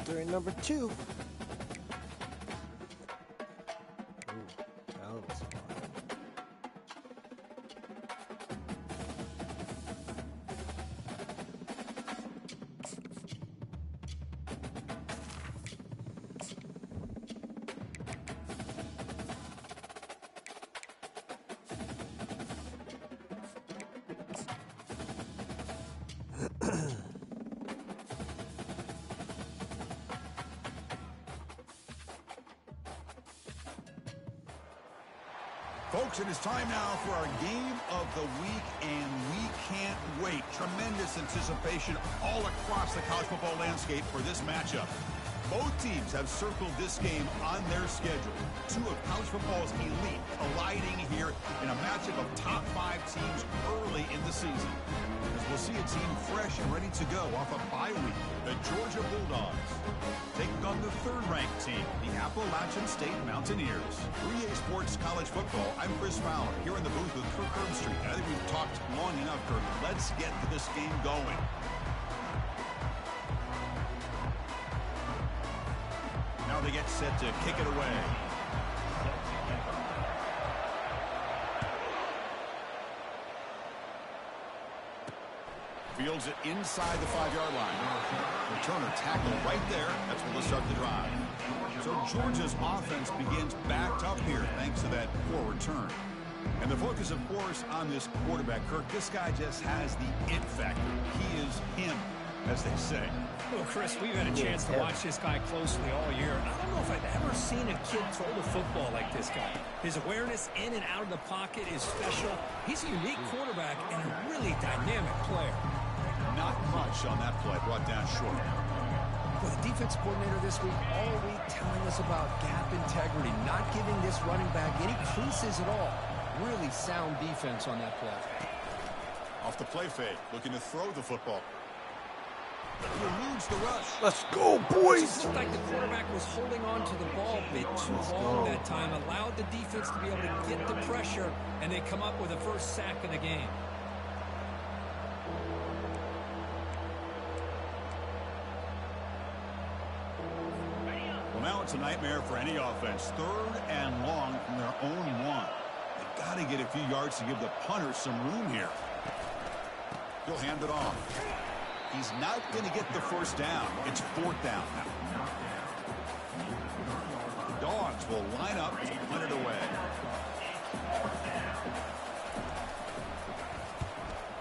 during number 2. Ooh, that was fun. Folks, it is time now for our game of the week, and we can't wait. Tremendous anticipation all across the college football landscape for this matchup. Both teams have circled this game on their schedule. Two of college football's elite colliding here in a matchup of top 5 teams early in the season. As we'll see a team fresh and ready to go off a bye week, the Georgia Bulldogs taking on the 3rd-ranked team, the Appalachian State Mountaineers. 3A Sports College Football, I'm Chris Fowler, here in the booth with Kirk Herbstreit. I think we've talked long enough, Kirk. Let's get to this game going. Now they get set to kick it away. Fields it inside the 5-yard line. Returner tackled right there. That's where they'll start the drive. So Georgia's offense begins backed up here thanks to that poor return. And the focus, of course, on this quarterback, Kirk. This guy just has the it factor. He is him, as they say. Well, Chris, we've had a chance to watch this guy closely all year. I don't know if I've ever seen a kid throw the football like this guy. His awareness in and out of the pocket is special. He's a unique quarterback and a really dynamic player. Not much on that play, brought down short. Well, the defensive coordinator this week, all week telling us about gap integrity, not giving this running back any creases at all. Really sound defense on that play. Off the play fake, looking to throw the football. He eludes the rush. Let's go, boys! It looked like the quarterback was holding on to the ball a bit too long that time, allowed the defense to be able to get the pressure, and they come up with the first sack of the game. Well, now it's a nightmare for any offense. 3rd and long from their own 1. They've got to get a few yards to give the punter some room here. He'll hand it off. He's not going to get the first down. It's 4th down now. The Dogs will line up to punt it away.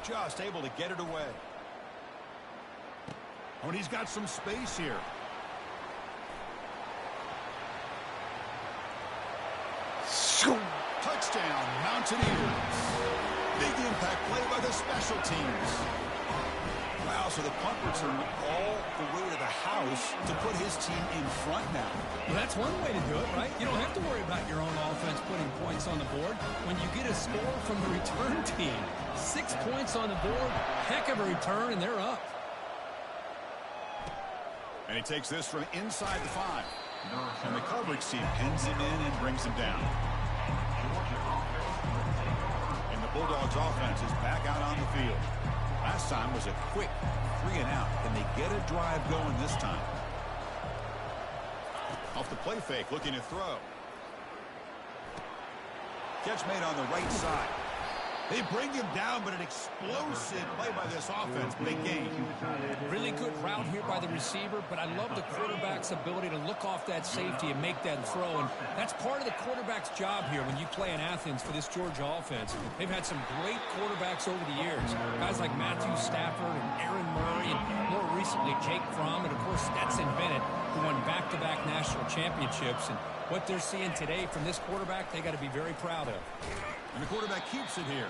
Just able to get it away. Oh, and he's got some space here. Touchdown, Mountaineers. Big impact play by the special teams. Wow, so the punt return all the way to the house to put his team in front now. Well, that's one way to do it, right? You don't have to worry about your own offense putting points on the board. When you get a score from the return team, 6 points on the board, heck of a return, and they're up. And he takes this from inside the 5. And the coverage team pins him in and brings him down. And the Bulldogs offense is back out on the field. Last time was a quick 3 and out. Can they get a drive going this time? Off the play fake, looking to throw. Catch made on the right side. They bring him down, but an explosive play by this offense. Big game. Really good route here by the receiver, but I love the quarterback's ability to look off that safety and make that throw. And that's part of the quarterback's job here when you play in Athens for this Georgia offense. They've had some great quarterbacks over the years. Guys like Matthew Stafford and Aaron Murray, and more recently Jake Fromm, and of course Stetson Bennett, who won back-to-back national championships. And what they're seeing today from this quarterback, they got to be very proud of. And the quarterback keeps it here.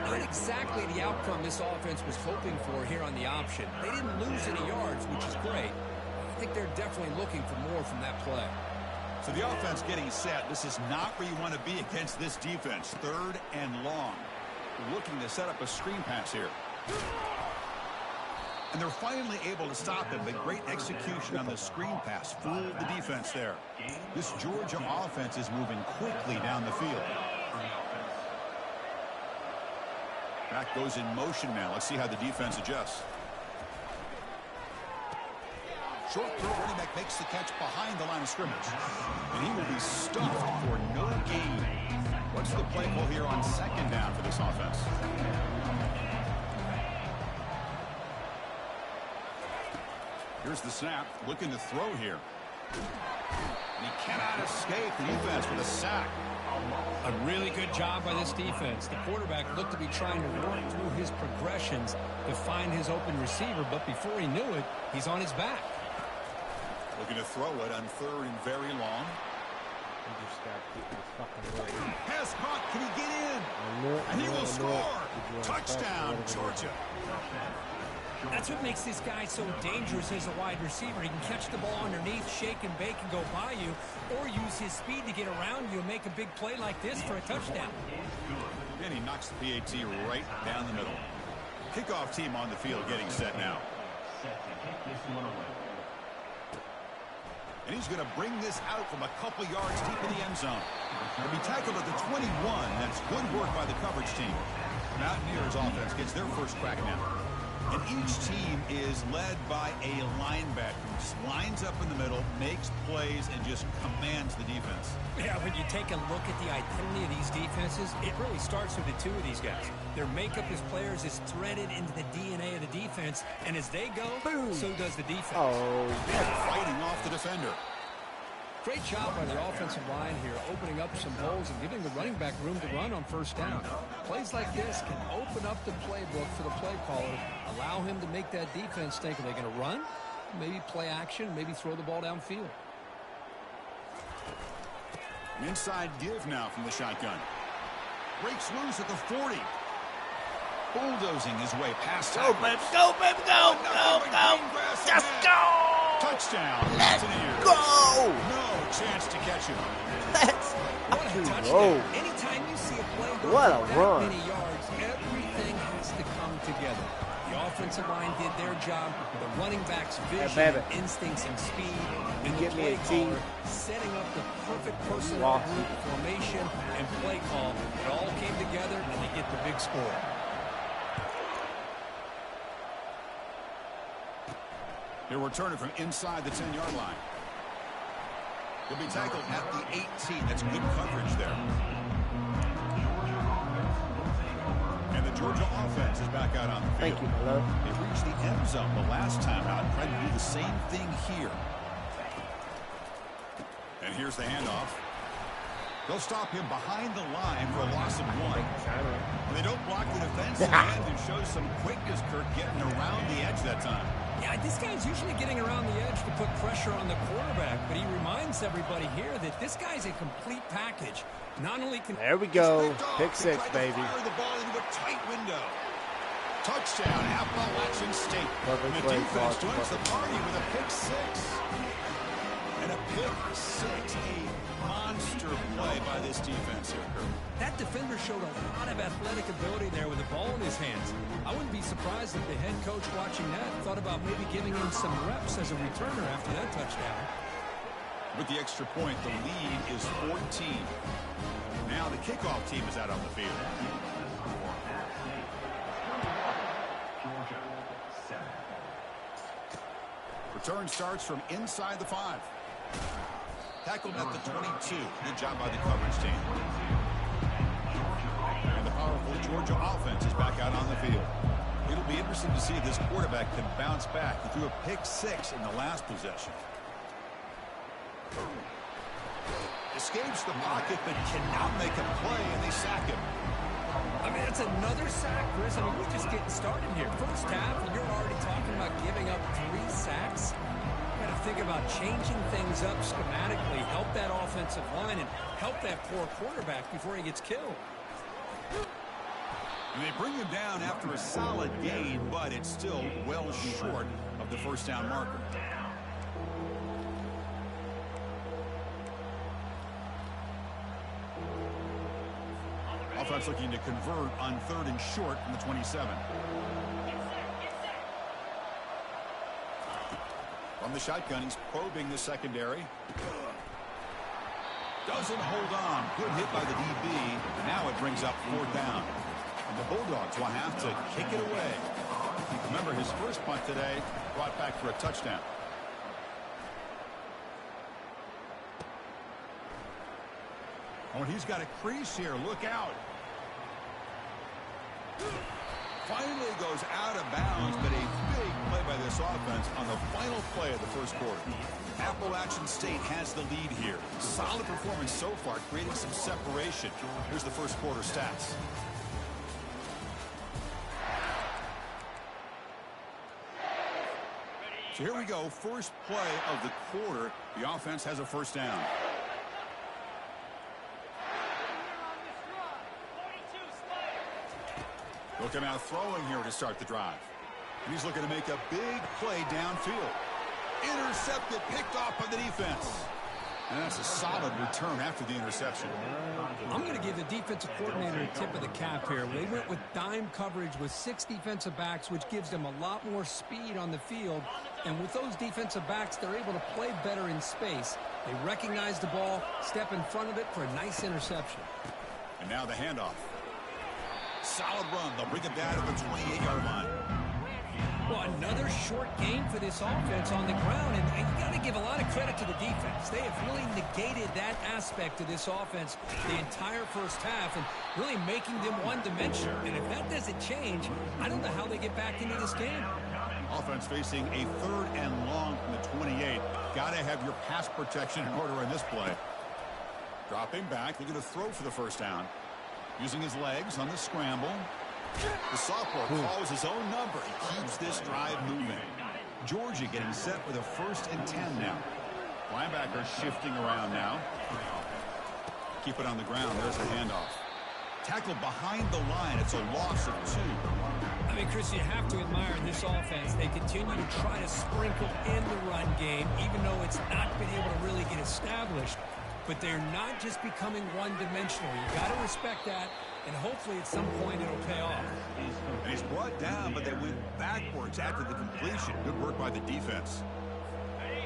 Not exactly the outcome this offense was hoping for here on the option. They didn't lose any yards, which is great. I think they're definitely looking for more from that play. So the offense getting set. This is not where you want to be against this defense. 3rd and long. Looking to set up a screen pass here. And they're finally able to stop him. But great execution on the screen pass. Fooled the defense there. This Georgia offense is moving quickly down the field. Back goes in motion now. Let's see how the defense adjusts. Short throw, running back makes the catch behind the line of scrimmage. And he will be stuffed for no gain. What's the play call here on second down for this offense? Here's the snap, looking to throw here. And he cannot escape the defense with a sack. A really good job by this defense. The quarterback looked to be trying to work through his progressions to find his open receiver, but before he knew it, he's on his back. Looking to throw it on third and very long. Pass caught. Can he get in? And he will score. Touchdown, Georgia. That's what makes this guy so dangerous as a wide receiver. He can catch the ball underneath, shake and bake, and go by you, or use his speed to get around you and make a big play like this for a touchdown. And he knocks the PAT right down the middle. Kickoff team on the field getting set now. And he's going to bring this out from a couple yards deep in the end zone. He'll be tackled at the 21. That's good work by the coverage team. Mountaineers offense gets their first crack now. And each team is led by a linebacker who lines up in the middle, makes plays, and just commands the defense. Yeah, when you take a look at the identity of these defenses, it really starts with the two of these guys. Their makeup as players is threaded into the DNA of the defense, and as they go, boom, so does the defense. And fighting off the defender. Great job by the offensive line here, opening up some holes and giving the running back room to run on first down. Plays like this can open up the playbook for the play caller, allow him to make that defense think, are they going to run? Maybe play action, maybe throw the ball downfield. An inside give now from the shotgun. Breaks loose at the 40. Bulldozing his way past. Go, baby, go, baby, go, go, go. Just go. Touchdown. Let's go. No chance to catch him. Let's Touchdown. Anytime you see a play go what a that run. many yards, everything has to come together. The offensive line did their job. The running back's vision, instincts, and speed. And the play caller setting up the perfect personnel group, formation, and play call. It all came together, and they get the big score. He'll return it from inside the 10-yard line. He'll be tackled at the 18. That's good coverage there. And the Georgia offense is back out on the field. Thank you, hello. They reached the end zone the last time out, trying to do the same thing here. And here's the handoff. They'll stop him behind the line for a loss of 1. And they don't block the defensive end and show some quickness, Kirk, getting around the edge that time. Yeah, this guy's usually getting around the edge to put pressure on the quarterback, but he reminds everybody here that this guy's a complete package. Not only can... There we go. Pick six, baby. Fire the ball into a tight window. Touchdown, Appalachian State. Perfect The play, defense joins the party with a pick 6. And a pick 6, a monster play by this defense here, Kirk. That defender showed a lot of athletic ability there with the ball in his hands. I wouldn't be surprised if the head coach watching that thought about maybe giving him some reps as a returner after that touchdown. With the extra point, the lead is 14. Now the kickoff team is out on the field. Return starts from inside the 5. Tackled at the 22. Good job by the coverage team. And the powerful Georgia offense is back out on the field. It'll be interesting to see if this quarterback can bounce back. He threw a pick 6 in the last possession. Escapes the pocket, but cannot make a play, and they sack him. I mean, that's another sack, Chris. I mean, we're just getting started here. First half, and you're already talking about giving up 3 sacks. You got to think about changing things up schematically, help that offensive line, and help that poor quarterback before he gets killed. And they bring him down after a solid gain, but it's still well short of the first down marker. Offense looking to convert on 3rd and short from the 27. From the shotgun, he's probing the secondary. Doesn't hold on. Good hit by the DB. Now it brings up 4th down. And the Bulldogs will have to kick it away. Remember, his first punt today brought back for a touchdown. Oh, and he's got a crease here. Look out. Finally goes out of bounds, but a big play by this offense on the final play of the first quarter. Appalachian State has the lead here. Solid performance so far, creating some separation. Here's the first quarter stats. So here we go, first play of the quarter. The offense has a first down. Looking out throwing here to start the drive. And he's looking to make a big play downfield. Intercepted, picked off by the defense. And that's a solid return after the interception. I'm going to give the defensive coordinator a tip of the cap here. They went with dime coverage with 6 defensive backs, which gives them a lot more speed on the field. And with those defensive backs, they're able to play better in space. They recognize the ball, step in front of it for a nice interception. And now the handoff. Solid run. They'll bring it down to the 28-yard line. Well, another short game for this offense on the ground, and you got to give a lot of credit to the defense. They have really negated that aspect of this offense the entire first half and really making them one-dimensional. And if that doesn't change, I don't know how they get back into this game. Offense facing a 3rd and long from the 28. Got to have your pass protection in order in this play. Dropping back, looking to throw for the first down. Using his legs on the scramble. The sophomore calls his own number. He keeps this drive moving. Georgia getting set with a 1st and 10 now. Linebacker shifting around now. Keep it on the ground. There's a handoff. Tackled behind the line. It's a loss of 2. I mean, Chris, you have to admire this offense. They continue to try to sprinkle in the run game, even though it's not been able to really get established. But they're not just becoming one-dimensional. You got to respect that, and hopefully at some point it'll pay off. And he's brought down, but they went backwards after the completion. Good work by the defense.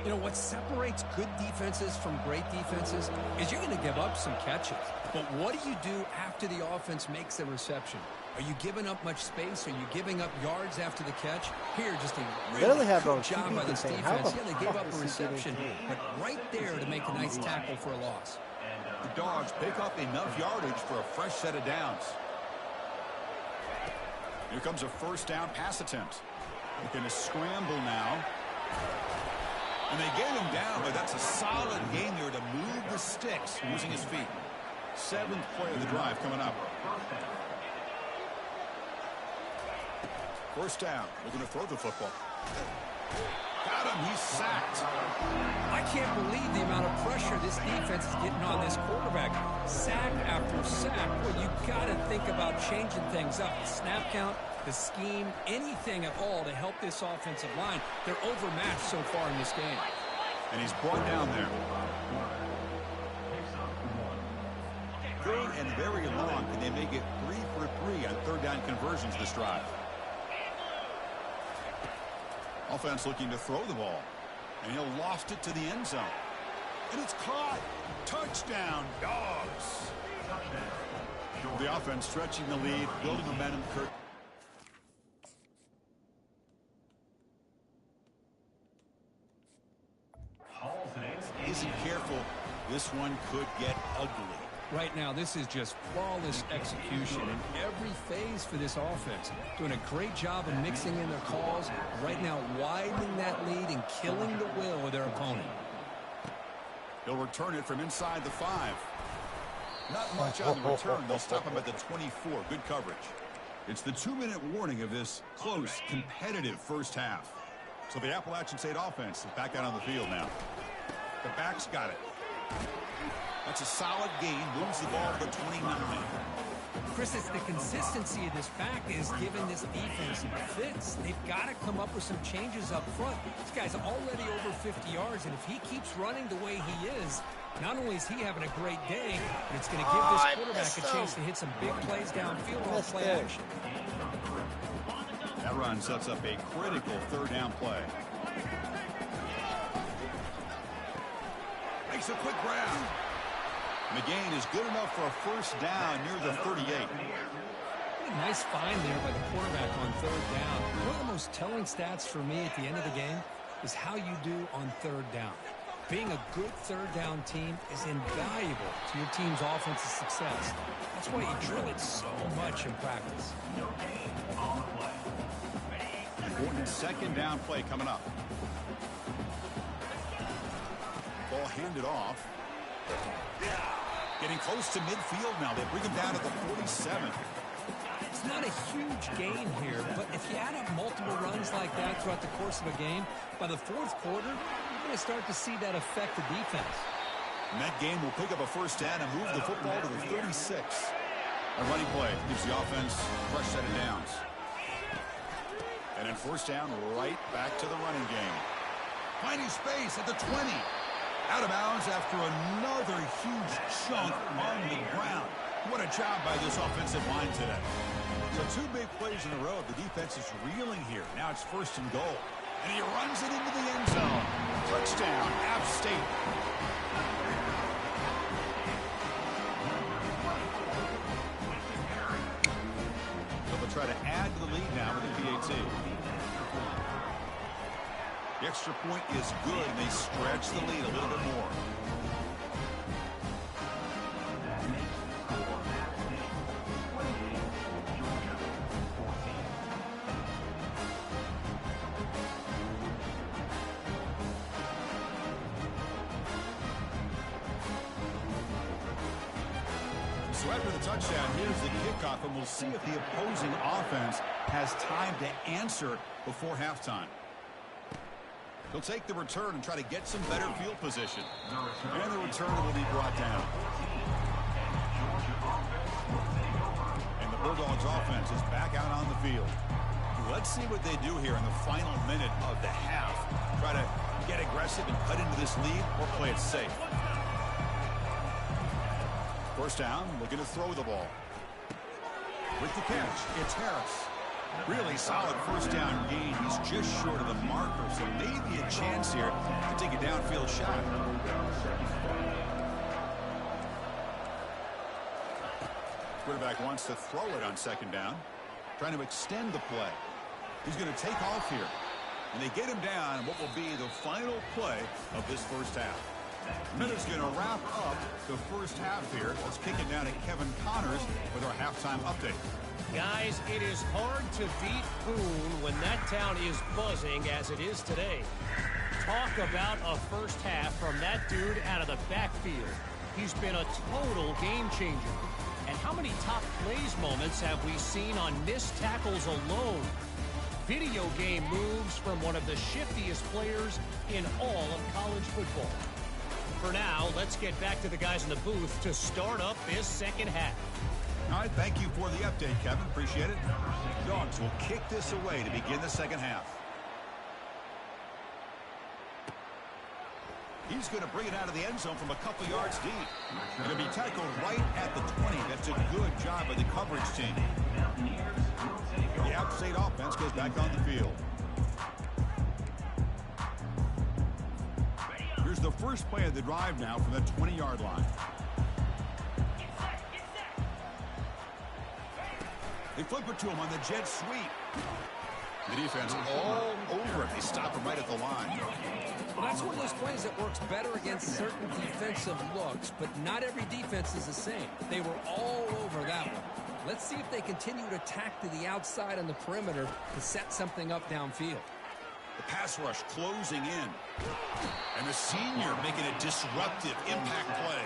You know, what separates good defenses from great defenses is you're going to give up some catches. But what do you do after the offense makes the reception? Are you giving up much space? Are you giving up yards after the catch? Here, just a really good job by this defense. Yeah, they gave up a reception, but right there to make a nice tackle for a loss. The Dogs pick up enough yardage for a fresh set of downs. Here comes a first down pass attempt. Looking to scramble now. And they get him down, but that's a solid game there to move the sticks using his feet. 7th play of the drive coming up. First down. Looking to throw the football. Got him. He's sacked. I can't believe the amount of pressure this defense is getting on this quarterback. Sack after sack. Well, you got to think about changing things up. The snap count, the scheme, anything at all to help this offensive line. They're overmatched so far in this game. And he's brought down there. 3rd and very long. Can they make it 3 for 3 on 3rd down conversions this drive? Offense looking to throw the ball. And he'll loft it to the end zone. And it's caught. Touchdown, Dogs. The offense stretching the lead, building momentum. Kirk. Isn't careful. This one could get ugly. Right now, this is just flawless execution in every phase for this offense. Doing a great job of mixing in their calls. Right now, widening that lead and killing the will of their opponent. He'll return it from inside the 5. Not much on the return. They'll stop him at the 24. Good coverage. It's the 2-minute warning of this close, competitive first half. So the Appalachian State offense is back out on the field now. The back's got it. That's a solid gain. Moves the ball to the 29. Chris, it's the consistency of this back is giving this defense fits. They've got to come up with some changes up front. This guy's already over 50 yards, and if he keeps running the way he is, not only is he having a great day, but it's going to give this quarterback a chance to hit some big plays downfield on play action. That run sets up a critical 3rd down play. Makes a quick grab. McGain is good enough for a first down near the 38. Nice find there by the quarterback on 3rd down. One of the most telling stats for me at the end of the game is how you do on 3rd down. Being a good third down team is invaluable to your team's offensive success. That's why you drill it so much in practice. Important second down play coming up. Ball handed off. Getting close to midfield now. They bring him down at the 47. It's not a huge gain here, but if you add up multiple runs like that throughout the course of a game, by the fourth quarter, you're going to start to see that affect the defense. And that game will pick up a first down and move the football to the 36. A running play gives the offense a fresh set of downs. And then first down, right back to the running game. Finding space at the 20. Out of bounds after another huge chunk on the ground. What a job by this offensive line today. So 2 big plays in a row. The defense is reeling here. Now it's first and goal. And he runs it into the end zone. Touchdown, App State. So they'll try to add to the lead now with the PAT. The extra point is good, and they stretch the lead a little bit more. So after the touchdown, here's the kickoff, and we'll see if the opposing offense has time to answer before halftime. He'll take the return and try to get some better field position. And the return will be brought down. And the Bulldogs offense is back out on the field. Let's see what they do here in the final minute of the half. Try to get aggressive and cut into this lead or play it safe. First down, looking to throw the ball. With the catch, it's Harris. Really solid first down gain. He's just short of the marker, so maybe a chance here to take a downfield shot. Quarterback wants to throw it on second down, trying to extend the play. He's going to take off here, and they get him down in what will be the final play of this first half. Minute's going to wrap up the first half here. Let's kick it down to Kevin Connors with our halftime update. Guys, it is hard to beat Boone when that town is buzzing as it is today. Talk about a first half from that dude out of the backfield. He's been a total game changer. And how many top plays moments have we seen on missed tackles alone? Video game moves from one of the shiftiest players in all of college football. For now, let's get back to the guys in the booth to start up this second half. All right, thank you for the update, Kevin. Appreciate it. Dogs will kick this away to begin the second half. He's going to bring it out of the end zone from a couple yards deep. Going to be tackled right at the 20. That's a good job by the coverage team. The App State offense goes back on the field. Here's the first play of the drive now from the 20-yard line. They flip it to him on the jet sweep. The defense all over it. They stop him right at the line. Well, that's one of those plays that works better against certain defensive looks, but not every defense is the same. They were all over that one. Let's see if they continue to tack to the outside on the perimeter to set something up downfield. The pass rush closing in. And the senior making a disruptive impact play.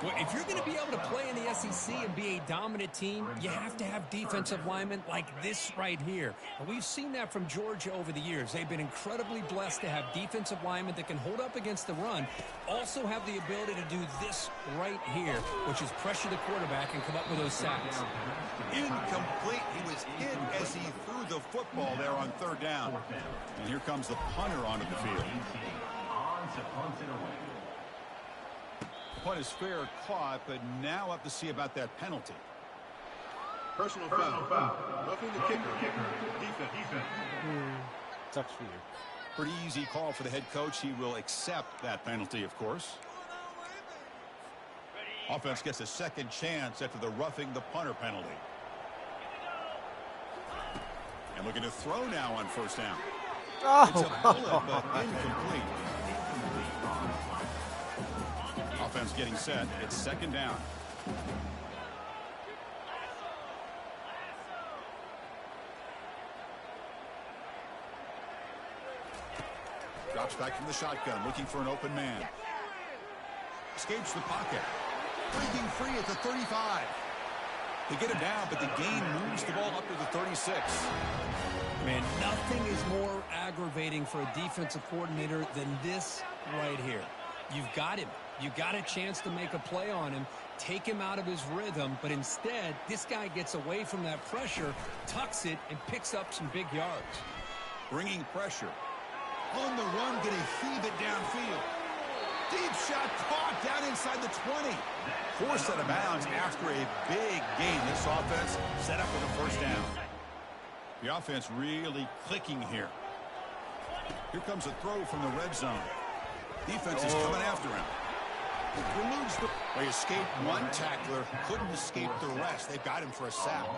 Well, if you're going to be able to play in the SEC and be a dominant team, you have to have defensive linemen like this right here. And we've seen that from Georgia over the years. They've been incredibly blessed to have defensive linemen that can hold up against the run, also have the ability to do this right here, which is pressure the quarterback and come up with those sacks. Incomplete. He was hit as he threw the football there on third down. And here comes the punter onto the field. Punt is fair caught, but now up to see about that penalty. Personal foul. Roughing the kicker. Defense. Sucks for you. Pretty easy call for the head coach. He will accept that penalty, of course. Offense gets a second chance after the roughing the punter penalty. And looking to throw now on first down. It's a bullet, but incomplete. offense getting set. It's second down. Drops back from the shotgun, looking for an open man. Escapes the pocket. Breaking free at the 35. They get him down, but the gain moves the ball up to the 36. Man, nothing is more aggravating for a defensive coordinator than this right here. You've got him. You got a chance to make a play on him, take him out of his rhythm, but instead, this guy gets away from that pressure, tucks it, and picks up some big yards. Bringing pressure. On the run, going to heave it downfield. Deep shot caught down inside the 20. Forced out of bounds after a big gain. This offense set up with a first down. The offense really clicking here. Here comes a throw from the red zone. Defense is coming after him. They escaped one tackler, couldn't escape the rest. They've got him for a sack.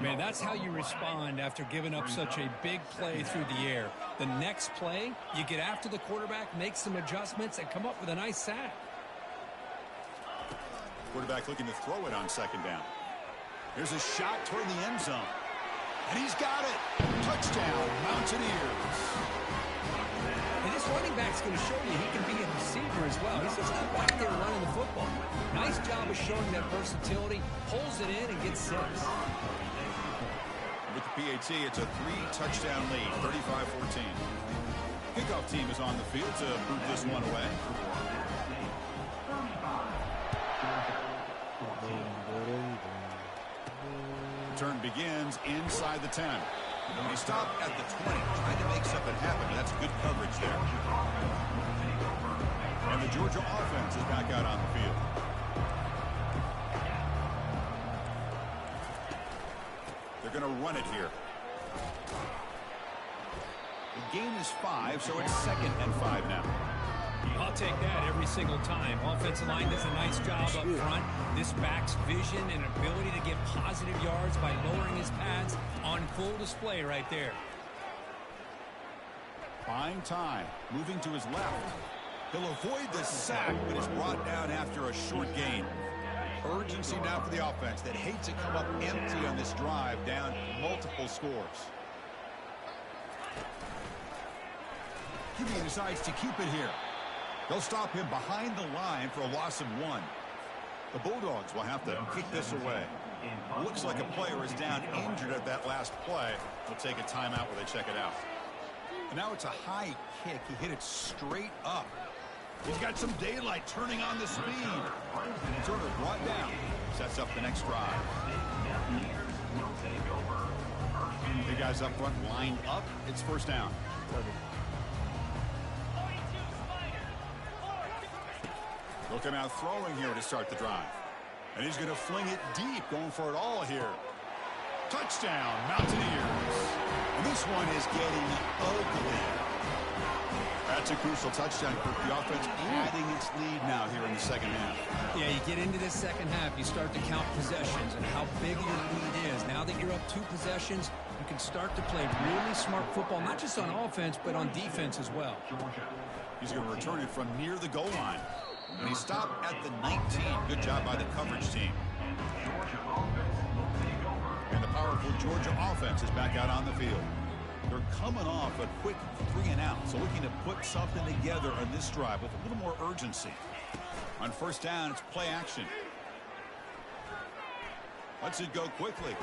Man, that's how you respond after giving up such a big play through the air. The next play, you get after the quarterback, make some adjustments, and come up with a nice sack. Quarterback looking to throw it on second down. Here's a shot toward the end zone. And he's got it. Touchdown, Mountaineers. And this running back's going to show you he can be a receiver as well. He's just not back there running the football. Nice job of showing that versatility. Pulls it in and gets 6. With the PAT, it's a 3-touchdown lead, 35-14. Kickoff team is on the field to boot this one away. Turn begins inside the 10. They stop at the 20, trying to make something happen. That's good coverage there. And the Georgia offense is back out on the field. They're going to run it here. The gain is 5, so it's 2nd and 5 now. I'll take that every single time. Offensive line does a nice job up front. This back's vision and ability to get positive yards by lowering his pads on full display right there. Buying time, moving to his left. He'll avoid the sack, but is brought down after a short gain. Urgency now for the offense that hates to come up empty on this drive, down multiple scores. QB decides to keep it here. They'll stop him behind the line for a loss of 1. The Bulldogs will have to kick this away. Looks like a player is down injured at that last play. They'll take a timeout where they check it out. And now it's a high kick. He hit it straight up. He's got some daylight turning on the speed. Turner brought down. Sets up the next drive. The guys up front lined up. It's first down. They'll come out throwing here to start the drive. And he's going to fling it deep, going for it all here. Touchdown, Mountaineers. And this one is getting ugly. That's a crucial touchdown for the offense, padding its lead now here in the second half. Yeah, you get into this second half, you start to count possessions and how big your lead is. Now that you're up 2 possessions, you can start to play really smart football, not just on offense, but on defense as well. He's going to return it from near the goal line. And he stopped at the 19. Good job by the coverage team. And the powerful Georgia offense is back out on the field. They're coming off a quick 3-and-out, so looking to put something together on this drive with a little more urgency. On first down, it's play action. Lets it go quickly.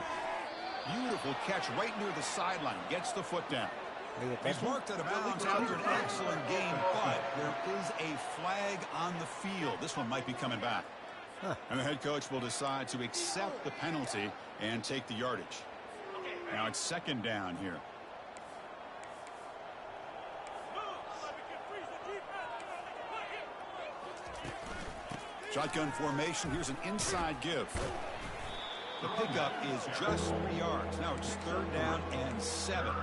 Beautiful catch right near the sideline. Gets the foot down. He's marked out of bounds after an excellent game, but there is a flag on the field. This one might be coming back. And the head coach will decide to accept the penalty and take the yardage. Now it's second down here. Shotgun formation. Here's an inside give. The pickup is just 3 yards. Now it's 3rd down and 7.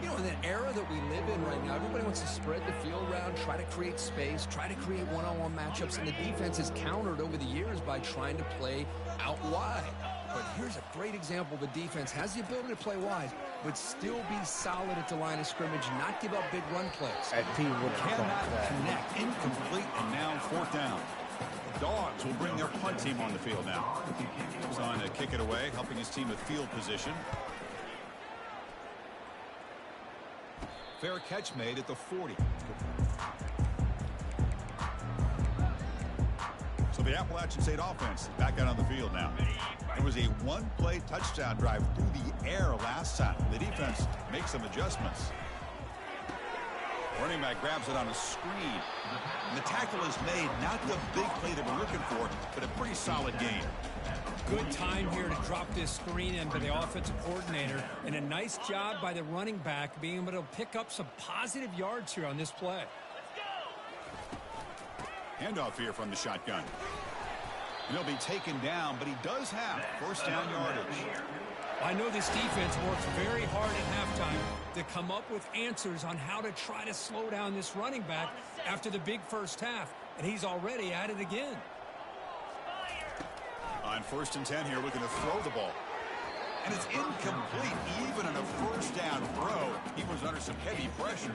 You know, in the era that we live in right now, everybody wants to spread the field around, try to create space, try to create one-on-one matchups, and the defense has countered over the years by trying to play out wide. But here's a great example. The defense has the ability to play wide, but still be solid at the line of scrimmage, not give up big run plays. Cannot connect. Incomplete, and now fourth down. The Dogs will bring their punt team on the field now. He's on to kick it away, helping his team with field position. Fair catch made at the 40. So the Appalachian State offense is back out on the field now. It was a one-play touchdown drive through the air last time. The defense makes some adjustments. Running back grabs it on a screen. And the tackle is made. Not the big play that we're looking for, but a pretty solid game. Good time here to drop this screen in by the offensive coordinator. And a nice job by the running back being able to pick up some positive yards here on this play. Handoff here from the shotgun. And he'll be taken down, but he does have first down yardage. I know this defense works very hard at halftime to come up with answers on how to try to slow down this running back after the big first half. And he's already at it again. On 1st and 10 here, looking to throw the ball. And it's incomplete. Even on a first down throw, he was under some heavy pressure.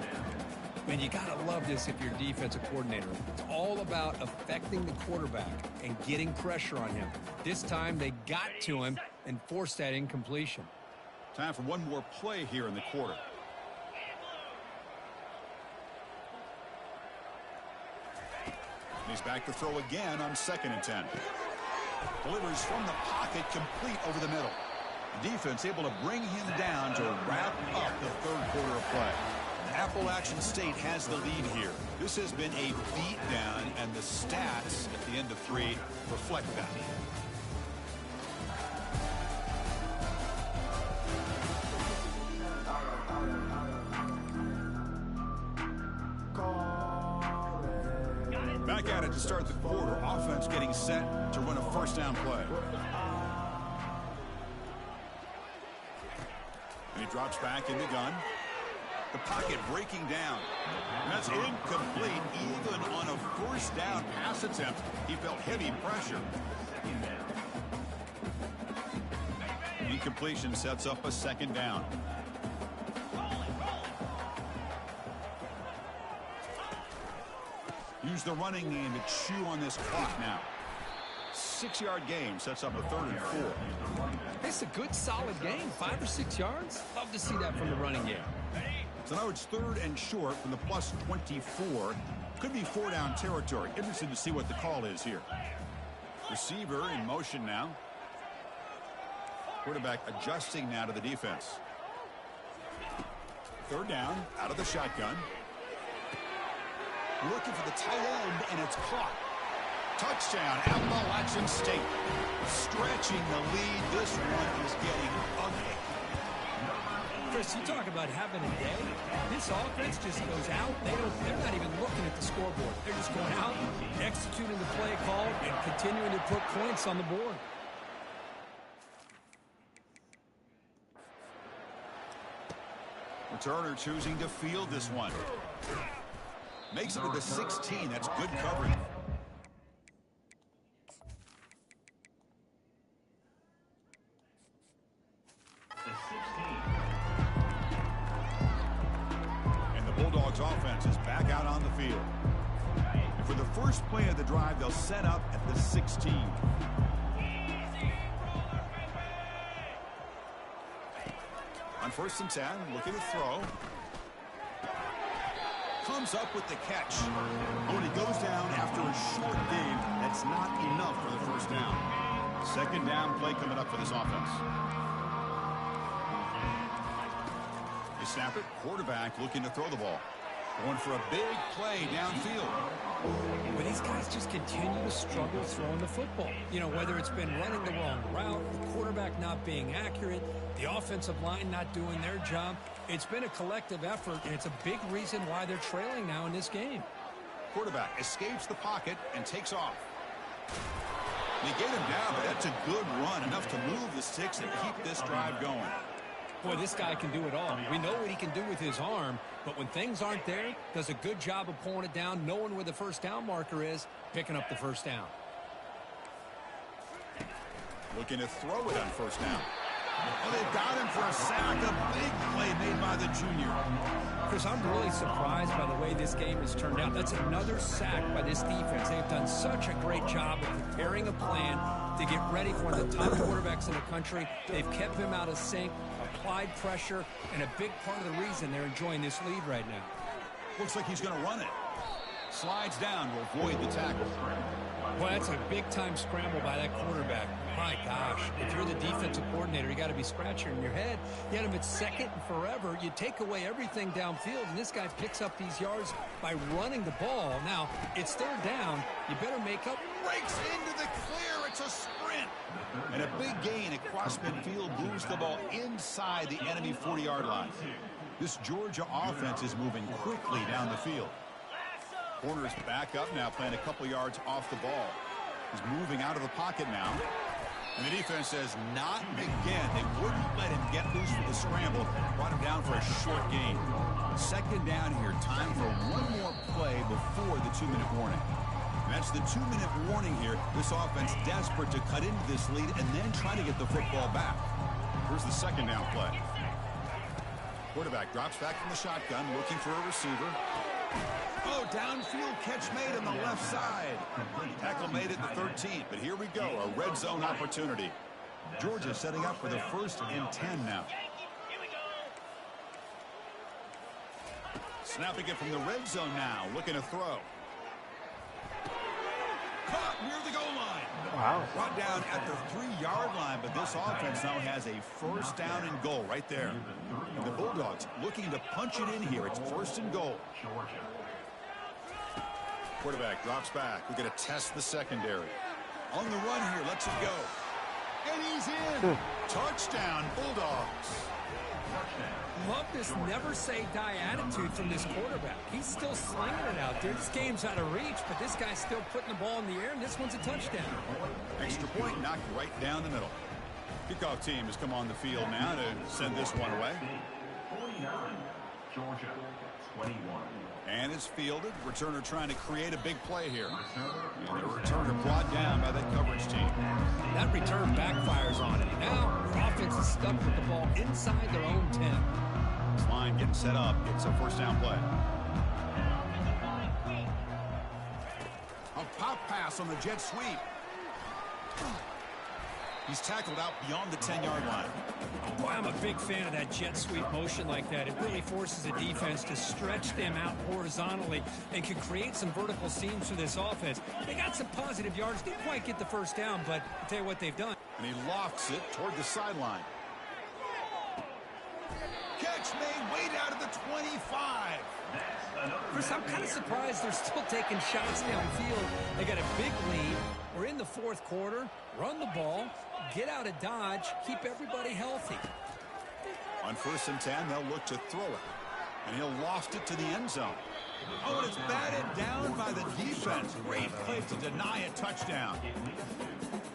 Man, you got to love this if you're defensive coordinator. It's all about affecting the quarterback and getting pressure on him. This time they got to him and forced that incompletion. Time for one more play here in the quarter. He's back to throw again on 2nd and 10. Delivers from the pocket, complete over the middle. The defense able to bring him down to wrap up the third quarter of play. Appalachian State has the lead here. This has been a beatdown, and the stats at the end of 3 reflect that. Back at it to start the quarter. Offense getting set to run a first down play. And he drops back in the gun. The pocket breaking down. And that's incomplete. Even on a first down pass attempt, he felt heavy pressure. Incompletion sets up a 2nd down. Use the running game to chew on this clock now. 6-yard gain sets up a 3rd and 4. It's a good, solid game. 5 or 6 yards. Love to see that from the running game. So now it's 3rd and short from the plus 24. Could be 4-down territory. Interested to see what the call is here. Receiver in motion now. Quarterback adjusting now to the defense. 3rd down out of the shotgun. Looking for the tight end, and it's caught. Touchdown, Appalachian State. Stretching the lead. This one is getting ugly. Chris, you talk about having a day. This offense just goes out. They're not even looking at the scoreboard. They're just going out, executing the play call, and continuing to put points on the board. Returner choosing to field this one. Makes it to the 16. That's good coverage. And the Bulldogs offense is back out on the field. And for the first play of the drive, they'll set up at the 16. On 1st and 10, looking to throw. Comes up with the catch. When he goes down after a short game, that's not enough for the first down. 2nd down play coming up for this offense. They snap it. Quarterback looking to throw the ball. Going for a big play downfield. But these guys just continue to struggle throwing the football. You know, whether it's been running the wrong route, the quarterback not being accurate, the offensive line not doing their job. It's been a collective effort, and it's a big reason why they're trailing now in this game. Quarterback escapes the pocket and takes off. They get him down, but that's a good run, enough to move the sticks and keep this drive going. Boy, this guy can do it all. We know what he can do with his arm, but when things aren't there, does a good job of pulling it down, knowing where the first down marker is, picking up the first down. Looking to throw it on first down. Oh, they've got him for a sack. A big play made by the junior. Chris, I'm really surprised by the way this game has turned out. That's another sack by this defense. They've done such a great job of preparing a plan to get ready for one of the top quarterbacks in the country. They've kept him out of sync, applied pressure, and a big part of the reason they're enjoying this lead right now. Looks like he's going to run it. Slides down to avoid the tackle. Well, that's a big-time scramble by that quarterback. My gosh, if you're the defensive coordinator, you got to be scratching your head. You had him at second and forever. You take away everything downfield, and this guy picks up these yards by running the ball. Now, it's third down. You better make up. Breaks into the clear. It's a sprint. And a big gain across midfield moves the ball inside the enemy 40-yard line. This Georgia offense is moving quickly down the field. Corner's back up now, playing a couple yards off the ball. He's moving out of the pocket now. And the defense says not again. They wouldn't let him get loose with the scramble. Brought him down for a short gain. Second down here. Time for one more play before the 2-minute warning. And that's the 2-minute warning here. This offense desperate to cut into this lead and then try to get the football back. Here's the second down play. Quarterback drops back from the shotgun, looking for a receiver. Oh, downfield catch made on the left side. Tackle made at the 13, but here we go, a red zone opportunity. Georgia setting up for the 1st and 10 now. Snapping it from the red zone now, looking to throw. Caught near the goal line. Wow. Brought down at the 3-yard line, but this offense now has a first down and goal right there. And the Bulldogs looking to punch it in here. It's 1st and goal. Quarterback drops back. We're going to test the secondary. On the run here, lets it go. And he's in. Touchdown, Bulldogs. Love this never-say-die attitude from this quarterback. He's still slinging it out there. This game's out of reach, but this guy's still putting the ball in the air, and this one's a touchdown. Extra point knocked right down the middle. Kickoff team has come on the field now to send this one away. 49, Georgia, 21. And it's fielded. Returner trying to create a big play here. And the returner brought down by that coverage team. That return backfires on it. Now, the offense is stuck with the ball inside their own 10. This line getting set up. It's a first down play. A pop pass on the jet sweep. He's tackled out beyond the 10-yard line. Boy, I'm a big fan of that jet sweep motion like that. It really forces a defense to stretch them out horizontally and can create some vertical seams for this offense. They got some positive yards. Didn't quite get the first down, but I'll tell you what they've done. And he lofts it toward the sideline. Catch made way out of the 25. Chris, I'm kind of surprised they're still taking shots downfield. They got a big lead. We're in the 4th quarter. Run the ball. Get out of dodge. Keep everybody healthy. On 1st and 10, they'll look to throw it. And he'll loft it to the end zone. Oh, and it's batted down by the defense. Great play to deny a touchdown.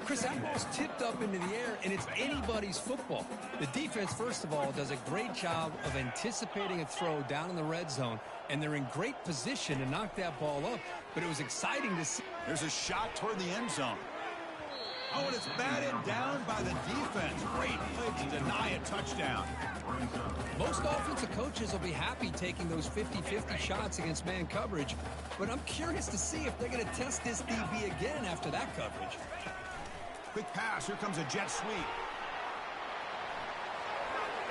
Chris, that ball's tipped up into the air, and it's anybody's football. The defense, first of all, does a great job of anticipating a throw down in the red zone, and they're in great position to knock that ball up. But it was exciting to see. There's a shot toward the end zone. Oh, and it's batted down by the defense. Great play to deny a touchdown. Most offensive coaches will be happy taking those 50-50 shots against man coverage, but I'm curious to see if they're going to test this DB again after that coverage. Quick pass. Here comes a jet sweep.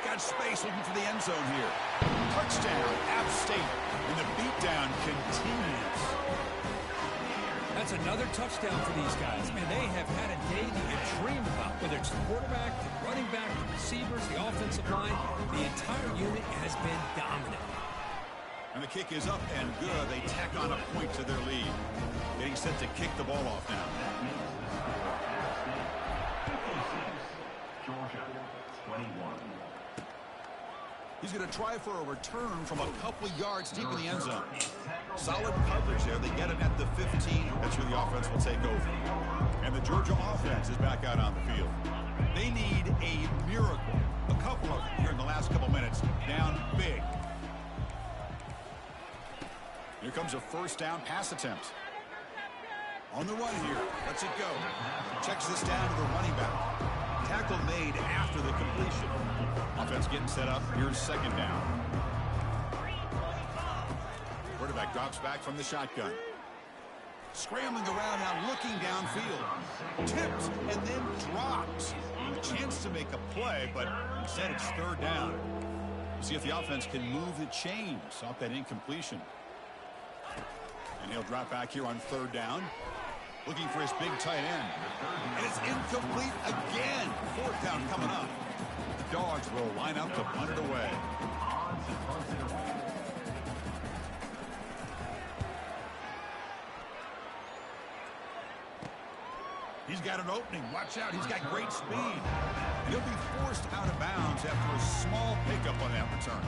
Got space looking for the end zone here. Touchdown, App State. And the beatdown continues. That's another touchdown for these guys. Man, they have had a day that you dream about, whether it's the quarterback, the running back, the receivers, the offensive line. The entire unit has been dominant. And the kick is up and good. They tack on a point to their lead. Getting set to kick the ball off now. Georgia, 21. He's going to try for a return from a couple of yards deep in the end zone. Solid coverage there. They get it at the 15. That's where the offense will take over. And the Georgia offense is back out on the field. They need a miracle. A couple of them here in the last couple minutes. Down big. Here comes a first down pass attempt. On the run here. Lets it go. Checks this down to the running back. tackle made after the completion. Offense getting set up. Here's second down. Quarterback drops back from the shotgun. Scrambling around now, looking downfield. Tipped and then drops. A chance to make a play, but instead it's third down. We'll see if the offense can move the chains off that incompletion. And he'll drop back here on third down. Looking for his big tight end. And it's incomplete again. Fourth down coming up. The Dogs will line up to punt it away. He's got an opening. Watch out. He's got great speed. He'll be forced out of bounds after a small pickup on that return.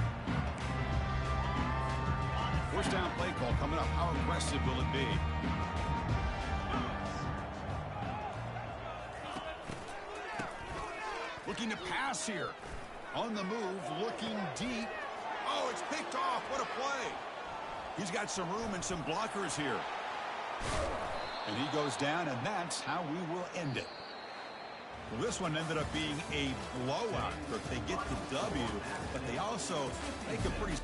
First down play call coming up. How aggressive will it be? Looking to pass here. On the move, looking deep. Oh, it's picked off. What a play. He's got some room and some blockers here. And he goes down, and that's how we will end it. Well, this one ended up being a blowout. They get the W, but they also make a pretty...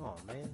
Oh, man.